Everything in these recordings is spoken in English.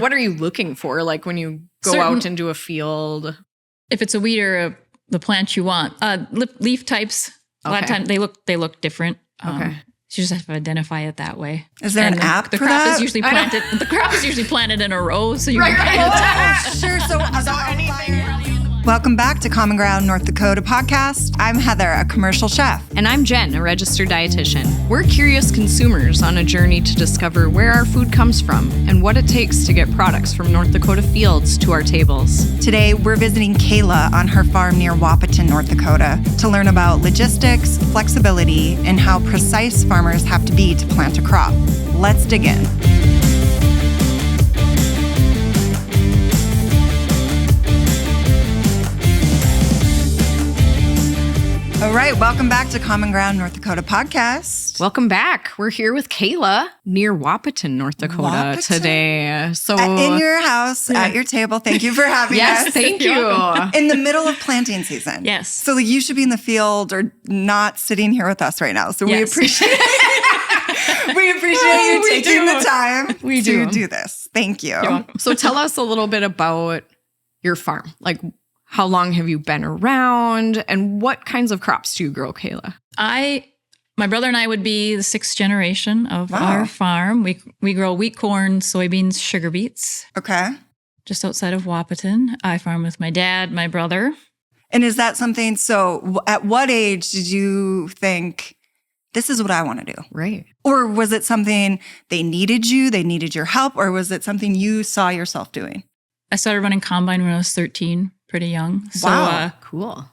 what are you looking for? Like when you go out into a field? If it's a weed or the plant you want. Leaf types, a lot of times they look different. Okay. So you just have to identify it that way. Is there an app for that? The crop is usually planted in a row, so you can kind of Sure. So anything. Welcome back to Common Ground North Dakota podcast. I'm Heather, a commercial chef. And I'm Jen, a registered dietitian. We're curious consumers on a journey to discover where our food comes from and what it takes to get products from North Dakota fields to our tables. Today, we're visiting Kayla on her farm near Wahpeton, North Dakota, to learn about logistics, flexibility, and how precise farmers have to be to plant a crop. Let's dig in. All right, welcome back to Common Ground North Dakota podcast. Welcome back. We're here with Kayla near Wahpeton, North Dakota today. So in your house, at your table. Thank you for having us. Yes, thank you. In the middle of planting season. Yes. So you should be in the field or not sitting here with us right now. So we appreciate you taking the time to do this. Thank you. So tell us a little bit about your farm. Like, how long have you been around and what kinds of crops do you grow, Kayla? My brother and I would be the sixth generation of our farm. We grow wheat, corn, soybeans, sugar beets. Okay. Just outside of Wahpeton. I farm with my dad, my brother. And is that something, so at what age did you think, this is what I want to do? Right. Or was it something they needed your help, or was it something you saw yourself doing? I started running combine when I was 13. Pretty young. So, wow, cool.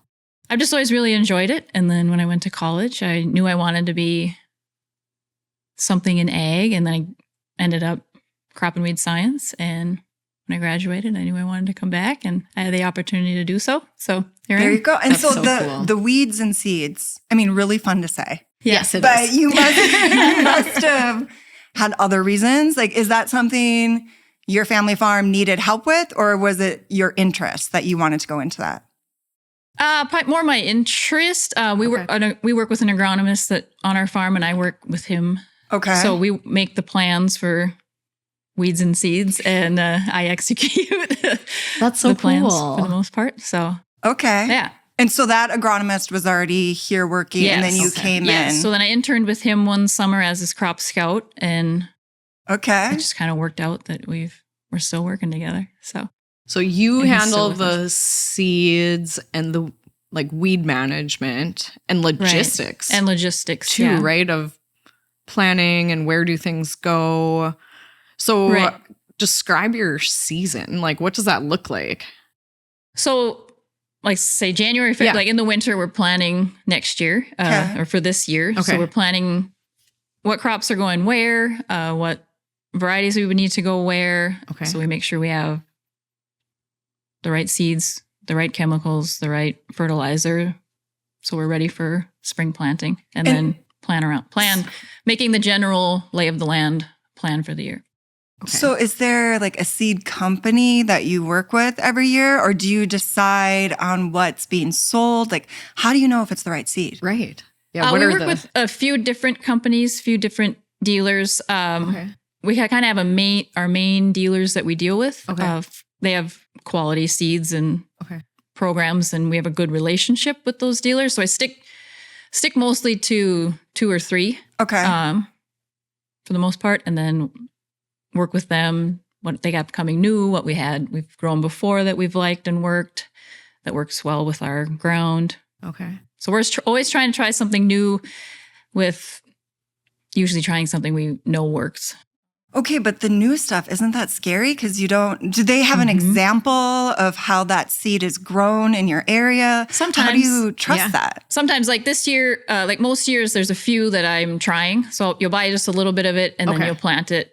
I've just always really enjoyed it. And then when I went to college, I knew I wanted to be something in ag. And then I ended up crop and weed science. And when I graduated, I knew I wanted to come back. And I had the opportunity to do so. So there you go. And That's so cool. the weeds and seeds, I mean, really fun to say. Yes, it is. But you must have had other reasons. Like, is that something your family farm needed help with, or was it your interest that you wanted to go into that? More my interest. We work with an agronomist on our farm, and I work with him. Okay. So we make the plans for weeds and seeds, and I execute. That's so the plans cool for the most part. So okay, yeah. And so that agronomist was already here working, and then you came in. So then I interned with him one summer as his crop scout, and it just kind of worked out that we're still working together. So you handle the seeds and the weed management and logistics. Right. And logistics too, right? Of planning and where do things go. So describe your season. Like, what does that look like? So say January, February, like in the winter, we're planning next year or for this year. Okay. So we're planning what crops are going where, what varieties we would need to go where. Okay. So we make sure we have the right seeds, the right chemicals, the right fertilizer. So we're ready for spring planting and then plan, making the general lay of the land plan for the year. Okay. So is there like a seed company that you work with every year, or do you decide on what's being sold? Like, how do you know if it's the right seed? Right. Yeah. We work with a few different companies, few different dealers. We kind of have our main dealers that we deal with. Okay. They have quality seeds and programs, and we have a good relationship with those dealers. So I stick mostly to 2 or 3. Okay. For the most part, and then work with them, what they got coming new, what we've grown before that we've liked and worked, that works well with our ground. Okay. So we're always trying to try something new, with usually trying something we know works. Okay, but the new stuff, isn't that scary? Because do they have an example of how that seed is grown in your area? Sometimes. How do you trust that? Sometimes, like this year, like most years, there's a few that I'm trying. So you'll buy just a little bit of it and then you'll plant it.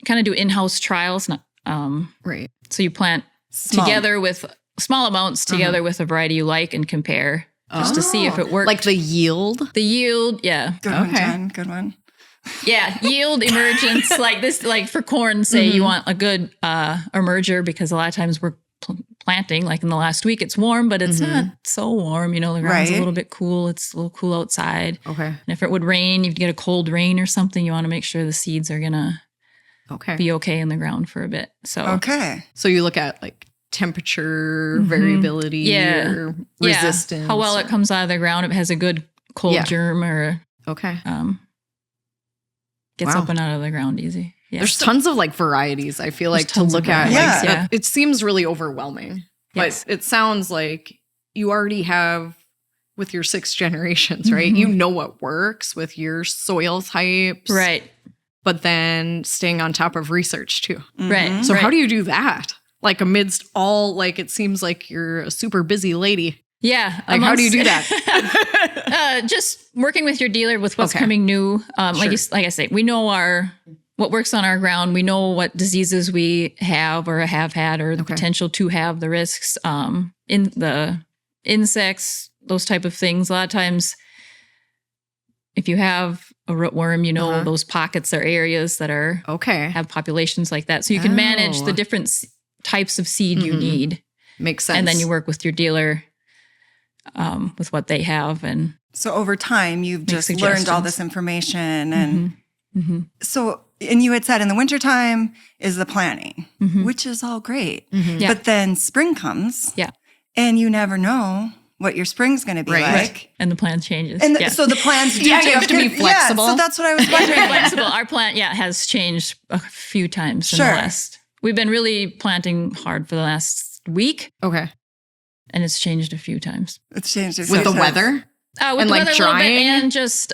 Kind of do in-house trials. Right. So you plant together with small amounts together with a variety you like and compare just to see if it works. Like the yield? The yield, yeah. Good one, Jen. Good one. Yeah, yield emergence, like this, like for corn, say you want a good emerger, because a lot of times we're planting, like in the last week, it's warm, but it's not so warm. The ground's a little bit cool. It's a little cool outside. Okay. And if it would rain, you'd get a cold rain or something, you want to make sure the seeds are going to be okay in the ground for a bit. So So you look at like temperature variability or resistance. How well it comes out of the ground. If it has a good cold germ or gets up and out of the ground easy. Yeah. There's tons of like varieties. I feel like to look at. Like, it seems really overwhelming, but it sounds like you already have with your 6 generations, right? You know what works with your soil types, right? But then staying on top of research too, right? So how do you do that? Like amidst all, like it seems like you're a super busy lady. Yeah. Like how do you do that? Just working with your dealer with what's coming new. Like I say, we know what works on our ground. We know what diseases we have or have had or the potential to have, the risks, in the insects, those type of things. A lot of times if you have a rootworm, you know, those pockets or areas that are have populations like that. So you can manage the different types of seed you need. Makes sense. And then you work with your dealer with what they have. And so over time, you've just learned all this information. And so, and you had said in the wintertime is the planting, which is all great. But then spring comes and you never know what your spring's going to be like. And the plan changes. And so the plans do you have to be flexible. So that's what I was wondering. Very flexible. Our plant, has changed a few times in the last. We've been really planting hard for the last week. Okay. And it's changed a few times. It's changed with the weather? With and the like weather drying? A little bit, and just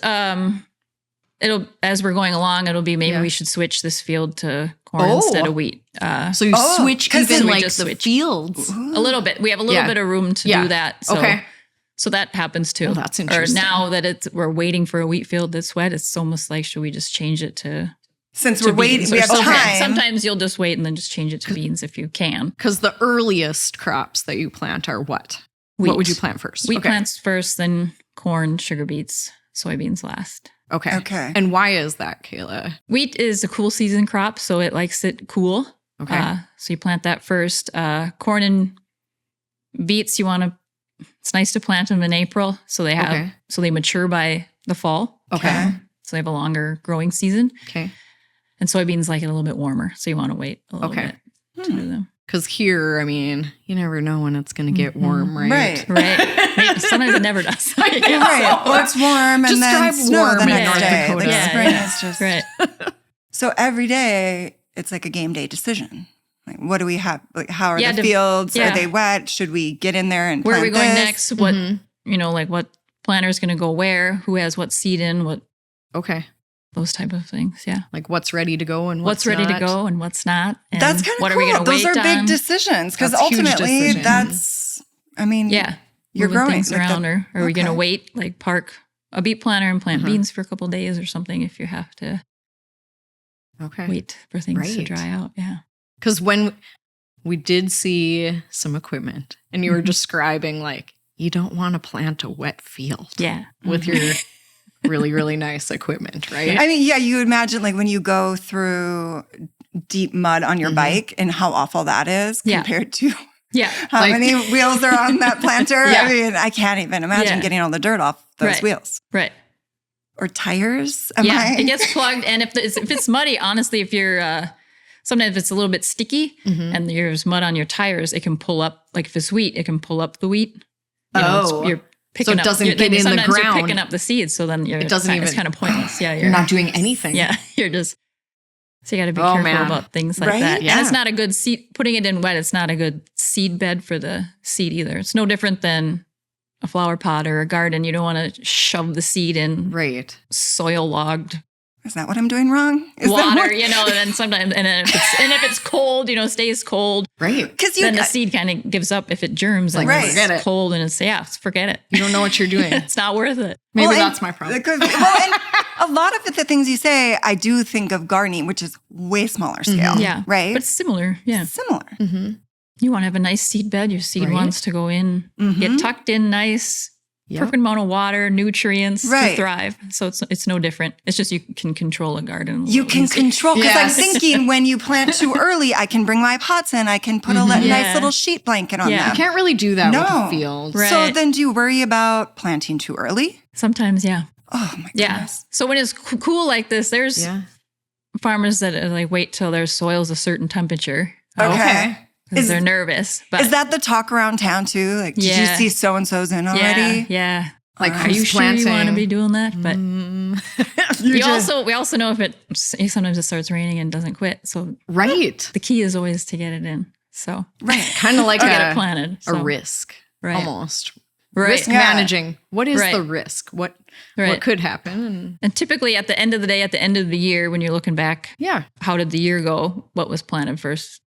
it'll, as we're going along, it'll be maybe we should switch this field to corn instead of wheat. So you switch even like the fields? A little bit. We have a little bit of room to do that. So, so that happens too. Oh, that's interesting. Or now that we're waiting for a wheat field that's wet, it's almost like, should we just change it to... Since we're waiting, we have time. Sometimes you'll just wait and then just change it to beans if you can. Because the earliest crops that you plant are what? Wheat. What would you plant first? Wheat plants first, then corn, sugar beets, soybeans last. Okay. And why is that, Kayla? Wheat is a cool season crop, so it likes it cool. Okay. So you plant that first. Corn and beets, it's nice to plant them in April, so they mature by the fall. Okay. So they have a longer growing season. Okay. And soybeans like it a little bit warmer, so you want to wait a little bit to do them. Because here, I mean, you never know when it's going to get warm, right? Right. Sometimes it never does. Right. Well, it's warm and then snow the next day. Dakota. Like spring is just... Right. So every day, it's like a game day decision. Like, what do we have? Like, how are the fields? Are they wet? Should we get in there and where plant are we going this? next? What, like what planter is going to go where? Who has what seed in? What? Okay. Those type of things, Like what's ready to go and what's ready to go and what's not. And that's kind of what cool. Are we gonna Those wait are big on? decisions because ultimately that's, I mean, you're growing things around. Or are we going to wait, like park a beet planter and plant beans for a couple of days or something if you have to wait for things to dry out? Yeah. Because when we did see some equipment and you were describing like, you don't want to plant a wet field with your really, really nice equipment, right? I mean, you imagine like when you go through deep mud on your bike and how awful that is compared to how many wheels are on that planter. I mean, I can't even imagine getting all the dirt off those wheels. Right. Or tires. It gets plugged. And if it's muddy, honestly, if you're, sometimes if it's a little bit sticky and there's mud on your tires, it can pull up, like if it's wheat, it can pull up the wheat. You're picking so it doesn't up, get in the ground. You're picking up the seeds, so then it's kind of pointless. Yeah, you're not doing anything. Yeah, you're just. So you got to be careful about things like that. Yeah. And it's not a good seed. Putting it in wet, it's not a good seed bed for the seed either. It's no different than a flower pot or a garden. You don't want to shove the seed in soil logged. Is that what I'm doing wrong? Water, and sometimes, and if it's cold, stays cold. Right. Because then the seed kind of gives up if it germs and it's cold and it's, forget it. You don't know what you're doing. It's not worth it. Maybe that's my problem. And a lot of the things you say, I do think of gardening, which is way smaller scale. Yeah. Right. But it's similar. Yeah. Similar. Mm-hmm. You want to have a nice seed bed. Your seed wants to go in, get tucked in nice. Perfect amount of water, nutrients to thrive. So it's no different. It's just you can control a garden. You can control, because I'm thinking when you plant too early, I can bring my pots in. I can put a nice little sheet blanket on them. You can't really do that with a field. Right. So then do you worry about planting too early? Sometimes, yeah. Oh my goodness. So when it's cool like this, there's farmers that like wait till their soil's a certain temperature. Okay. Because they're nervous. But is that the talk around town too? Like, did you see so-and-so's in already? Yeah. Like, are you sure you want to be doing that? But we also know if sometimes it starts raining and doesn't quit. So the key is always to get it in. So kind of like get it planted. A risk, almost. Right. Risk managing. What is the risk? What could happen? And typically at the end of the day, at the end of the year, when you're looking back, how did the year go? What was planted first?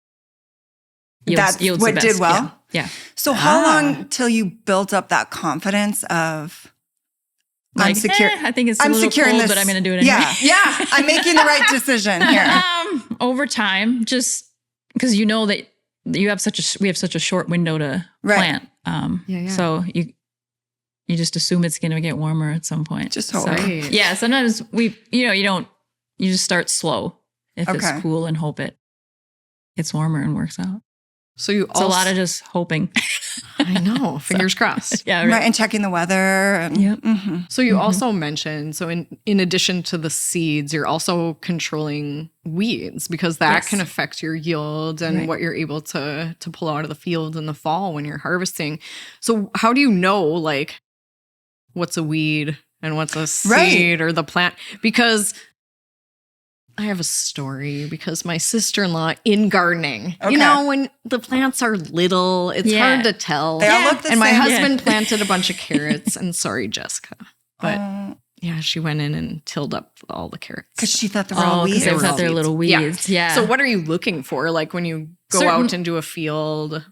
That's what did well? Yeah. So how long till you built up that confidence of, I'm secure. I think it's a little cold, but I'm going to do it anyway. Yeah. I'm making the right decision here. Over time, just because that we have such a short window to plant. So you just assume it's going to get warmer at some point. Just hope. Yeah. Sometimes you just start slow if it's cool and hope it gets warmer and works out. So it's a lot of just hoping. I know. Fingers crossed. Yeah. Right. And checking the weather. And, So you also mentioned, in addition to the seeds, you're also controlling weeds because that can affect your yield and what you're able to pull out of the field in the fall when you're harvesting. So how do you know like what's a weed and what's a seed or the plant? Because I have a story because my sister-in-law in gardening, when the plants are little, it's hard to tell. They all look the same. And my husband planted a bunch of carrots and sorry, Jessica. But she went in and tilled up all the carrots. Because she thought they were all weeds. Because they thought they were little weeds. Yeah. So what are you looking for? Like when you go out into a field?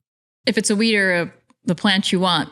If it's a weed or the plant you want.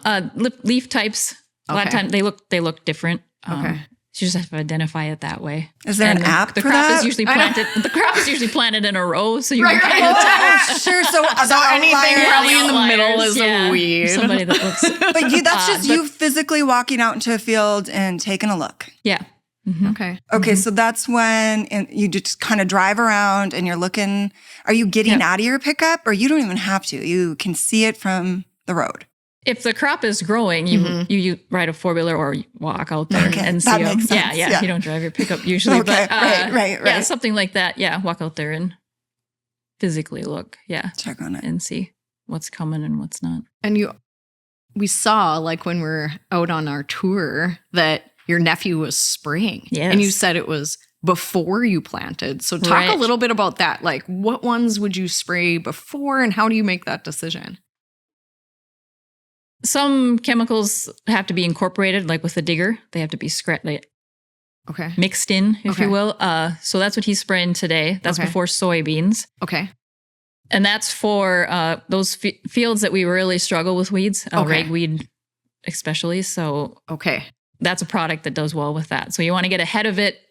Leaf types, a lot of times they look different. Okay. You just have to identify it that way. Is there an app for that? The crop is usually planted in a row, so you can kind of tell. Sure. So anything probably in the middle is a weed. Somebody that looks. But that's just you physically walking out into a field and taking a look. Yeah. Mm-hmm. Okay. So that's when you just kind of drive around and you're looking. Are you getting out of your pickup, or you don't even have to? You can see it from the road. If the crop is growing, you ride a 4-wheeler or walk out there and see them. Yeah. You don't drive your pickup usually, but right. Yeah, something like that. Yeah, walk out there and physically look. Yeah, check on it and see what's coming and what's not. And we saw like when we're out on our tour that your nephew was spraying, and you said it was before you planted. So talk a little bit about that. Like, what ones would you spray before, and how do you make that decision? Some chemicals have to be incorporated, like with the digger. They have to be mixed in, if you will. So that's what he's spraying today. That's before soybeans. Okay. And that's for those fields that we really struggle with weeds, ragweed especially. So that's a product that does well with that. So you want to get ahead of it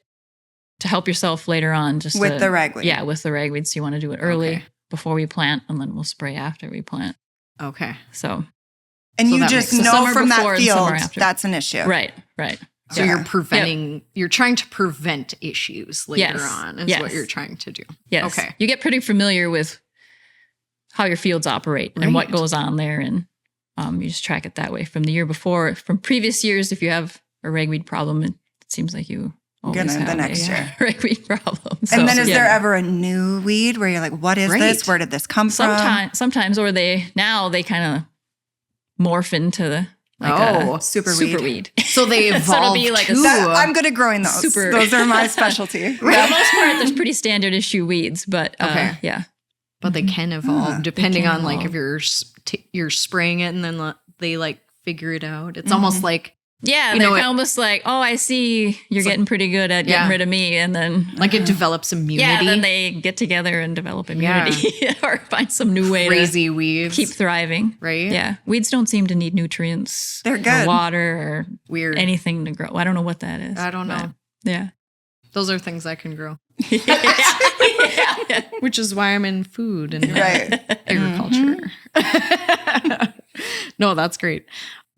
to help yourself later on. With the ragweed. Yeah, with the ragweed. So you want to do it early before we plant, and then we'll spray after we plant. Okay. So... And you just know from that field that's an issue. Right. So you're you're trying to prevent issues later on is what you're trying to do. Yes. Okay. You get pretty familiar with how your fields operate and what goes on there. And you just track it that way from the year before. From previous years, if you have a ragweed problem, it seems like you always have the next year ragweed problem. And then is there ever a new weed where you're like, what is this? Where did this come from? Sometimes, or they kind of morph into a super weed. So they evolve. So it'll be like I'm good at growing those. Those are my specialty. For the most part, there's pretty standard issue weeds, but but they can evolve depending on like if you're spraying it and then they like figure it out. It's almost like they're almost like, oh, I see you're getting pretty good at getting rid of me, and then like it develops immunity. Yeah, then they get together and develop immunity or find some new way to weeds keep thriving. Right? Yeah, weeds don't seem to need nutrients. They're good. Or water or anything to grow. I don't know what that is. I don't know. Yeah, those are things I can grow. Which is why I'm in food and agriculture. No, that's great.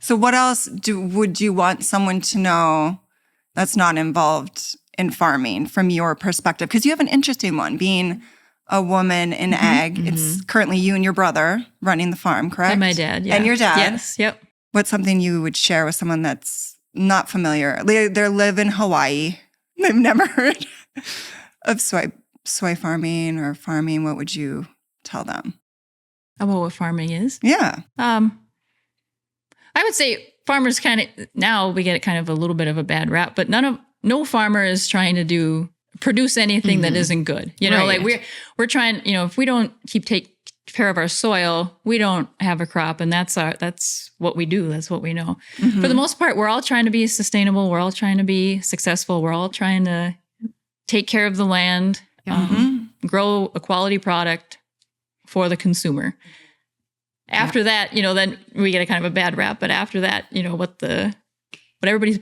So what else would you want someone to know that's not involved in farming from your perspective? Because you have an interesting one, being a woman in ag. It's currently you and your brother running the farm, correct? And my dad, And your dad. Yes, yep. What's something you would share with someone that's not familiar? They live in Hawaii. They've never heard of soy soy farming or farming, what would you tell them? About what farming is? Yeah. I would say farmers now we get kind of a little bit of a bad rap, but no farmer is trying to produce anything that isn't good. You know, like we're trying, if we don't take care of our soil, we don't have a crop, and that's what we do. That's what we know. For the most part, we're all trying to be sustainable. We're all trying to be successful. We're all trying to take care of the land, grow a quality product for the consumer. After that, then we get a kind of a bad rap. But after that, what everybody's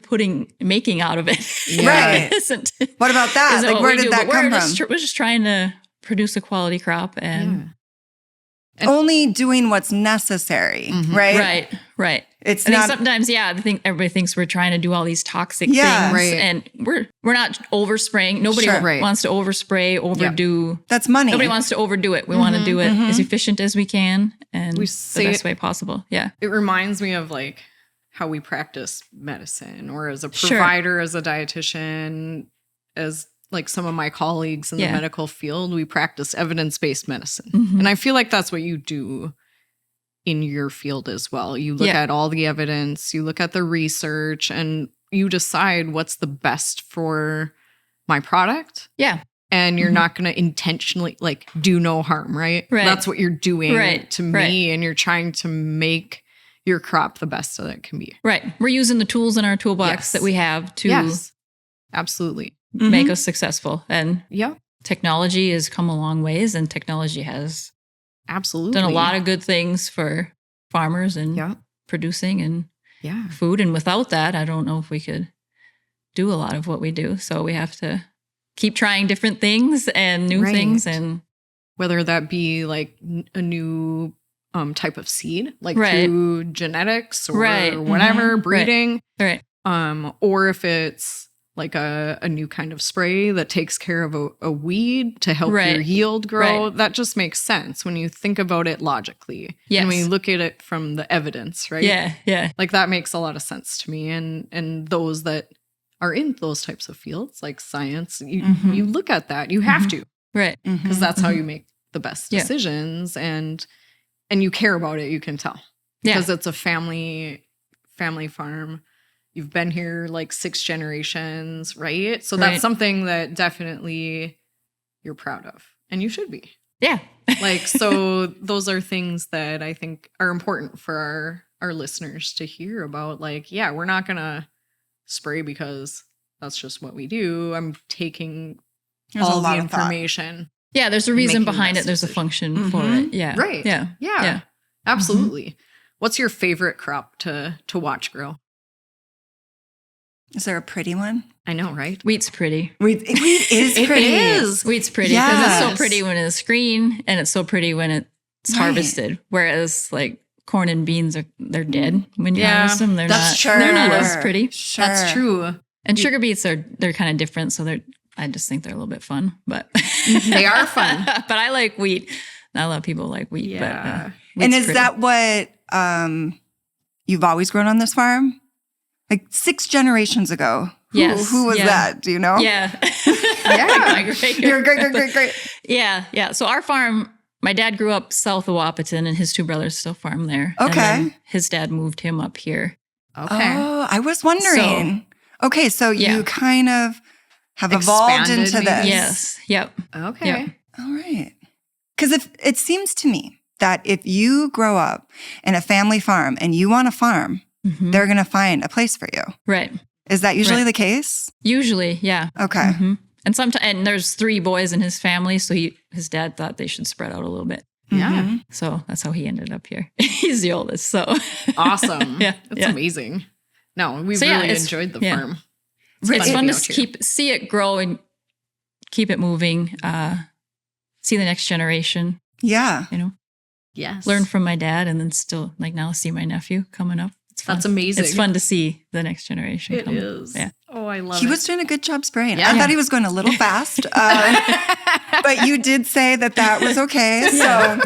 making out of it, right? Isn't what about that? Like, where did that come from? We're just trying to produce a quality crop and only doing what's necessary, right? Right. It's I think sometimes, I think everybody thinks we're trying to do all these toxic things, and we're not overspraying. Nobody wants to overspray, overdo. Yeah. That's money. Nobody wants to overdo it. We want to do it as efficient as we can and the best way possible. Yeah. It reminds me of like how we practice medicine, or as a provider, as a dietitian, as like some of my colleagues in the medical field, we practice evidence-based medicine. And I feel like that's what you do in your field as well. You look at all the evidence, you look at the research, and you decide what's the best for my product. Yeah. And you're not going to intentionally do no harm, right? That's what you're doing to me. And you're trying to make your crop the best that it can be. Right. We're using the tools in our toolbox that we have to absolutely make us successful. And technology has come a long ways, and technology has done a lot of good things for farmers and producing and food. And without that, I don't know if we could do a lot of what we do. So we have to keep trying different things and new things, and whether that be like a new type of seed, like through genetics or whatever, breeding, or if it's like a new kind of spray that takes care of a weed to help your yield grow. That just makes sense when you think about it logically. And when you look at it from the evidence, right? Yeah. Like that makes a lot of sense to me. And those that are in those types of fields, like science, you look at that. You have to. Right. Because that's how you make the best decisions. And you care about it, you can tell. Because it's a family farm. You've been here like 6 generations, right? So that's something that definitely you're proud of. And you should be. Yeah. So those are things that I think are important for our listeners to hear about. We're not going to spray because that's just what we do. I'm taking all the information. Yeah, there's a reason behind it. There's a function for it. Yeah. Right. Yeah. Absolutely. What's your favorite crop to watch grow? Is there a pretty one? I know, right? Wheat's pretty. Wheat is pretty. It is. Wheat's pretty because it's so pretty when it's green, and it's so pretty when it's harvested. Whereas like corn and beans they're dead when you harvest them. They're not as pretty. Sure. That's true. And sugar beets they're kind of different, so I just think they're a little bit fun, but they are fun. But I like wheat. Not a lot of people like wheat. Yeah. But, and is that what you've always grown on this farm? Like 6 generations ago. Who was that? Do you know? Yeah. You're great. Yeah. So our farm, my dad grew up south of Wahpeton, and his 2 brothers still farm there. Okay. And then his dad moved him up here. Okay. Oh, I was wondering. So you kind of have evolved into this. Yes. Yep. Okay. Yep. All right. Because if it seems to me that if you grow up in a family farm and you want to farm, they're going to find a place for you. Right. Is that usually the case? Usually, yeah. Okay. And there's 3 boys in his family, so his dad thought they should spread out a little bit. Yeah. So that's how he ended up here. He's the oldest, so. Awesome. That's amazing. No, we've really enjoyed the farm. It's fun to see it grow and keep it moving, see the next generation. Yeah. Yes. Learn from my dad, and then still now see my nephew coming up. It's fun. That's amazing. It's fun to see the next generation come up. It is. Yeah. Oh, I love it. He was doing a good job spraying. I thought he was going a little fast, but you did say that was okay. So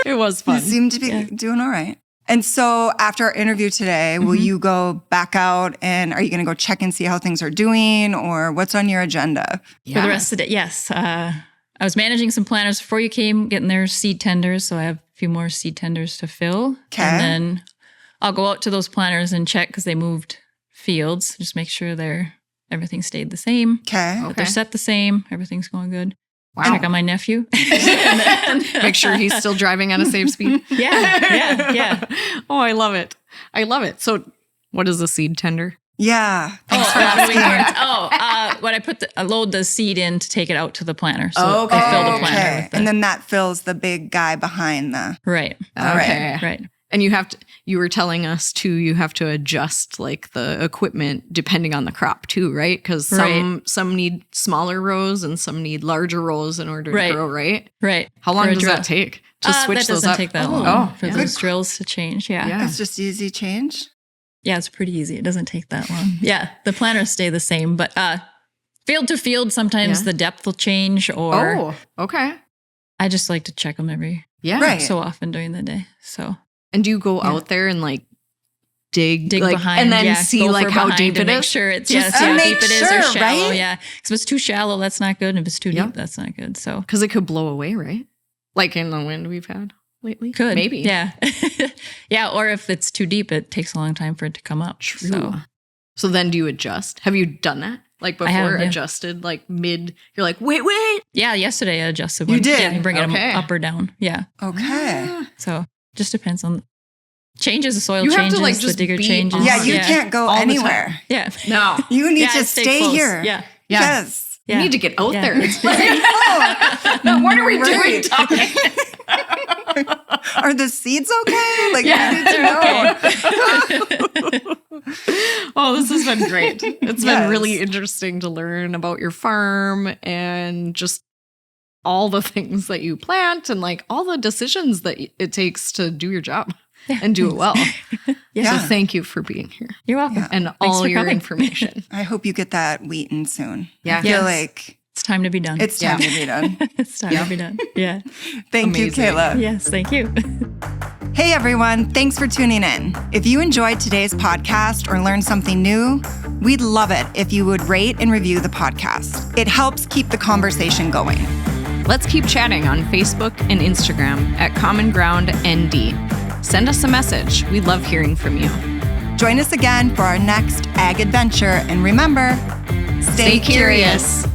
it was fun. You seemed to be doing all right. And so after our interview today, will you go back out and are you going to go check and see how things are doing or what's on your agenda? For the rest of the day, yes. I was managing some planters before you came, getting their seed tenders. So I have a few more seed tenders to fill. Okay. And then I'll go out to those planters and check because they moved fields. Just make sure everything stayed the same. Okay. They're set the same. Everything's going good. Wow. Check on my nephew. Make sure he's still driving at a safe speed. Yeah. Oh, I love it. So what is a seed tender? Yeah. When I load the seed in to take it out to the planter. So okay. I fill the planter with and then that fills the big guy behind the... Right. Okay. Right. And you were telling us too, you have to adjust like the equipment depending on the crop too, right? Because some need smaller rows and some need larger rows in order to grow, right? Right. How long does that take to switch those up? That doesn't take that long for those drills to change. Yeah. It's just easy change. Yeah, it's pretty easy. It doesn't take that long. Yeah, the planters stay the same, but field to field, sometimes the depth will change or... Oh, okay. I just like to check them every so often during the day, so... And do you go out there and like dig like, behind and then see like how deep it is? Make sure it's how deep it is or shallow. Right? Yeah, because if it's too shallow, that's not good. And if it's too deep, that's not good. So because it could blow away, right? Like in the wind we've had lately. Could maybe. Yeah, yeah. Or if it's too deep, it takes a long time for it to come up. True. So then do you adjust? Have you done that? Like before adjusted, like mid, you're like, wait. Yeah, yesterday I adjusted. You did? Yeah, you bring it up or down. Yeah. Okay. So just depends on changes, the soil you changes, have to, like, the just digger be changes. Yeah, you can't go anywhere. Yeah. No. You need to stay close. here. Yeah. Yes. You need to get out there. It's like, What are we doing, Tommy? Are the seeds okay? Like, we need to know. Oh, this has been great. It's been really interesting to learn about your farm and just all the things that you plant and like all the decisions that it takes to do your job and do it well. So thank you for being here. You're welcome. And all your information. I hope you get that wheaten soon. Yeah. I feel like it's time to be done. It's time to be done. It's time to be done. Yeah. Thank you, Kayla. Yes, thank you. Hey, everyone. Thanks for tuning in. If you enjoyed today's podcast or learned something new, we'd love it if you would rate and review the podcast. It helps keep the conversation going. Let's keep chatting on Facebook and Instagram at Common Ground ND. Send us a message. We love hearing from you. Join us again for our next ag adventure. And remember, stay curious.